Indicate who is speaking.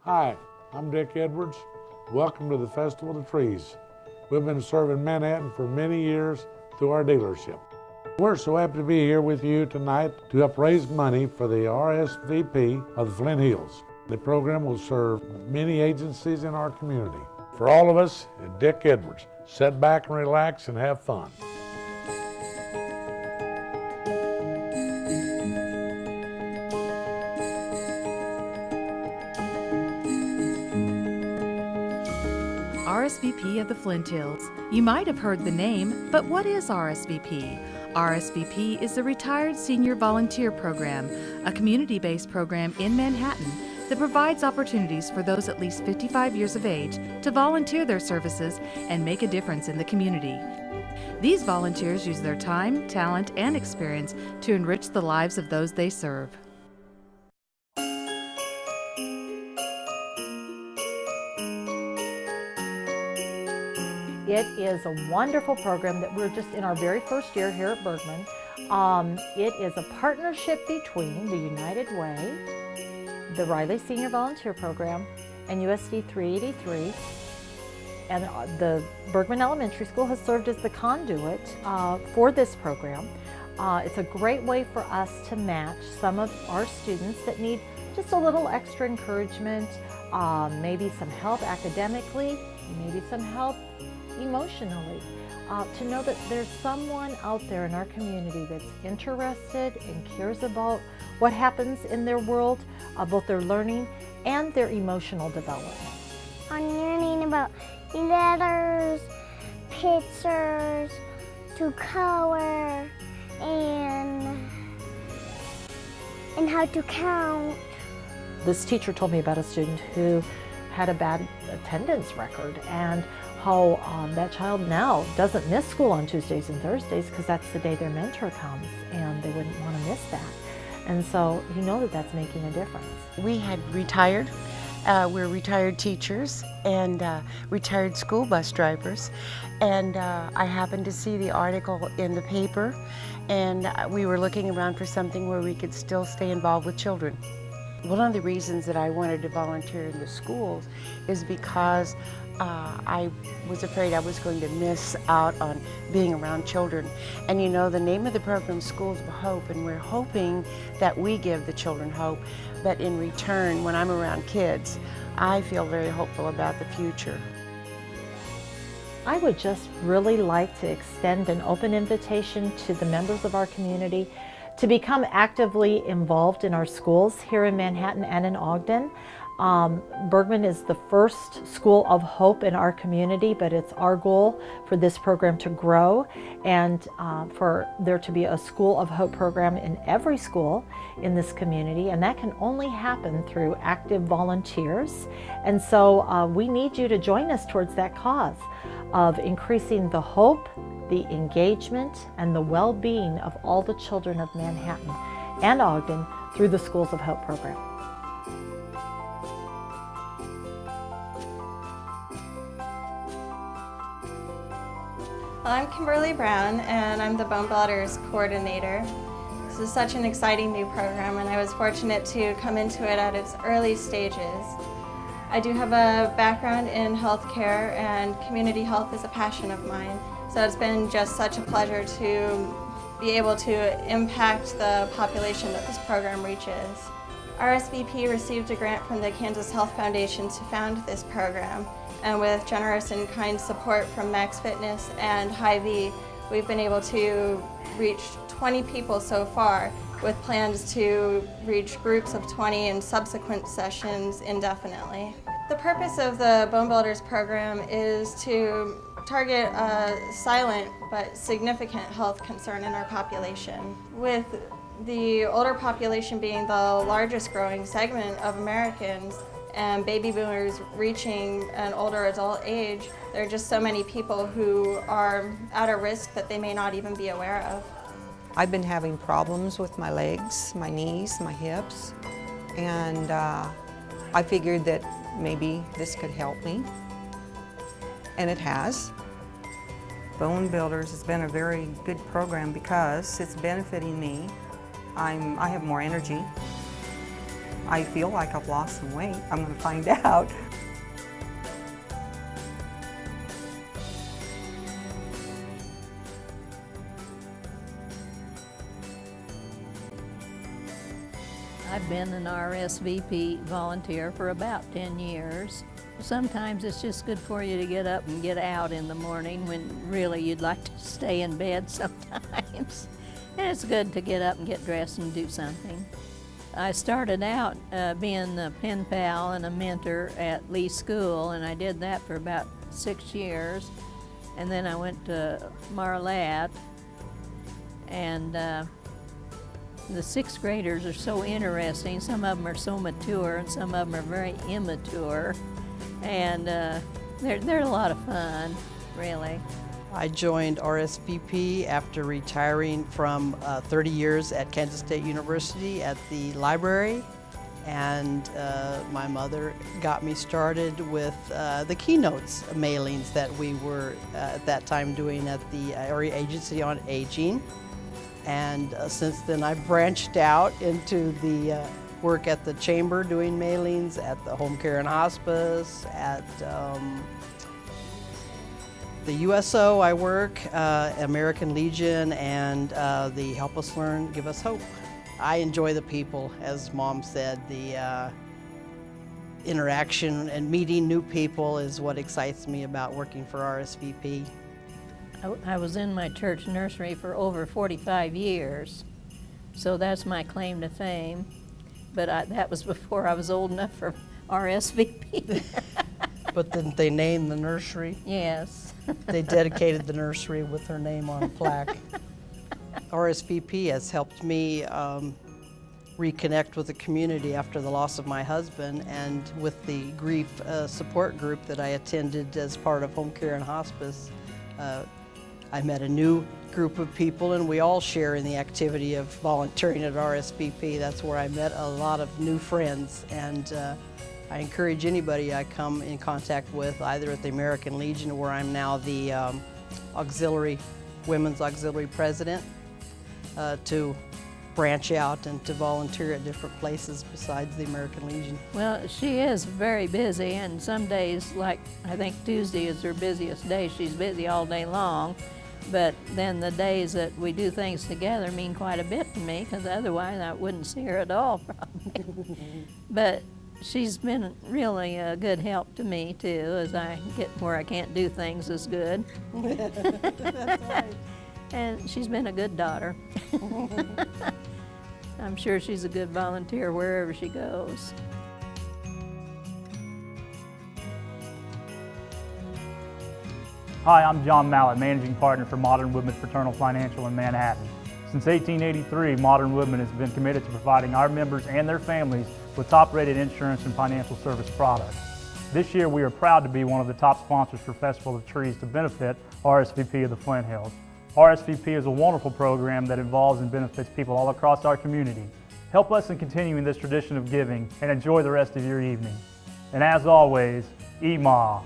Speaker 1: Hi, I'm Dick Edwards. Welcome to the Festival of Trees. We've been serving Manhattan for many years through our dealership. We're so happy to be here with you tonight to help raise money for the RSVP of the Flint Hills. The program will serve many agencies in our community. For all of us at Dick Edwards, sit back and relax and have fun.
Speaker 2: RSVP of the Flint Hills. You might have heard the name, but what is RSVP? RSVP is the Retired Senior Volunteer Program, a community-based program in Manhattan that provides opportunities for those at least 55 years of age to volunteer their services and make a difference in the community. These volunteers use their time, talent, and experience to enrich the lives of those they serve.
Speaker 3: It is a wonderful program that we're just in our very first year here at Bergman. It is a partnership between the United Way, the Riley Senior Volunteer Program, and USD 383. And the Bergman Elementary School has served as the conduit for this program. It's a great way for us to match some of our students that need just a little extra encouragement, maybe some help academically, maybe some help emotionally, to know that there's someone out there in our community that's interested and cares about what happens in their world, both their learning and their emotional development.
Speaker 4: I'm learning about letters, pictures, to color, and how to count.
Speaker 3: This teacher told me about a student who had a bad attendance record, and how that child now doesn't miss school on Tuesdays and Thursdays because that's the day their mentor comes, and they wouldn't want to miss that. And so you know that that's making a difference.
Speaker 5: We had retired. We're retired teachers and retired school bus drivers. And I happened to see the article in the paper, and we were looking around for something where we could still stay involved with children. One of the reasons that I wanted to volunteer in the schools is because I was afraid I was going to miss out on being around children. And you know, the name of the program is Schools of Hope, and we're hoping that we give the children hope. But in return, when I'm around kids, I feel very hopeful about the future.
Speaker 3: I would just really like to extend an open invitation to the members of our community to become actively involved in our schools here in Manhattan and in Ogden. Bergman is the first school of hope in our community, but it's our goal for this program to grow and for there to be a School of Hope program in every school in this community, and that can only happen through active volunteers. And so we need you to join us towards that cause of increasing the hope, the engagement, and the well-being of all the children of Manhattan and Ogden through the Schools of Hope program.
Speaker 6: I'm Kimberly Brown, and I'm the Bone Builders Coordinator. This is such an exciting new program, and I was fortunate to come into it at its early stages. I do have a background in healthcare, and community health is a passion of mine. So it's been just such a pleasure to be able to impact the population that this program reaches. RSVP received a grant from the Kansas Health Foundation to found this program, and with generous and kind support from Max Fitness and Hy-Vee, we've been able to reach 20 people so far, with plans to reach groups of 20 in subsequent sessions indefinitely. The purpose of the Bone Builders program is to target a silent but significant health concern in our population. With the older population being the largest growing segment of Americans and baby boomers reaching an older adult age, there are just so many people who are at a risk that they may not even be aware of.
Speaker 7: I've been having problems with my legs, my knees, my hips, and I figured that maybe this could help me, and it has.
Speaker 8: Bone Builders has been a very good program because it's benefiting me. I have more energy. I feel like I've lost some weight. I'm going to find out.
Speaker 9: I've been an RSVP volunteer for about 10 years. Sometimes it's just good for you to get up and get out in the morning when really you'd like to stay in bed sometimes. And it's good to get up and get dressed and do something. I started out being a pen pal and a mentor at Lee School, and I did that for about 6 years. And then I went to Marlatt, and the sixth graders are so interesting. Some of them are so mature and some of them are very immature. And they're a lot of fun, really.
Speaker 10: I joined RSVP after retiring from 30 years at Kansas State University at the library. And my mother got me started with the keynotes mailings that we were at that time doing at the Area Agency on Aging. And since then I've branched out into the work at the chamber doing mailings, at the home care and hospice, at the USO I work, American Legion, and the Help Us Learn, Give Us Hope. I enjoy the people, as Mom said. The interaction and meeting new people is what excites me about working for RSVP.
Speaker 9: I was in my church nursery for over 45 years, so that's my claim to fame. But that was before I was old enough for RSVP.
Speaker 10: But didn't they name the nursery?
Speaker 9: Yes.
Speaker 10: They dedicated the nursery with her name on a plaque. RSVP has helped me reconnect with the community after the loss of my husband, and with the grief support group that I attended as part of home care and hospice. I met a new group of people, and we all share in the activity of volunteering at RSVP. That's where I met a lot of new friends, and I encourage anybody I come in contact with, either at the American Legion, where I'm now the Women's Auxiliary President, to branch out and to volunteer at different places besides the American Legion.
Speaker 9: Well, she is very busy, and some days, like I think Tuesday is her busiest day, she's busy all day long. But then the days that we do things together mean quite a bit to me, because otherwise I wouldn't see her at all, probably. But she's been really a good help to me, too, as I get where I can't do things as good.
Speaker 10: That's right.
Speaker 9: And she's been a good daughter. I'm sure she's a good volunteer wherever she goes.
Speaker 11: Hi, I'm John Mallett, Managing Partner for Modern Woodman Fraternal Financial in Manhattan. Since 1883, Modern Woodman has been committed to providing our members and their families with top-rated insurance and financial service products. This year, we are proud to be one of the top sponsors for Festival of Trees to benefit RSVP of the Flint Hills. RSVP is a wonderful program that involves and benefits people all across our community. Help us in continuing this tradition of giving, and enjoy the rest of your evening. And as always, Ema.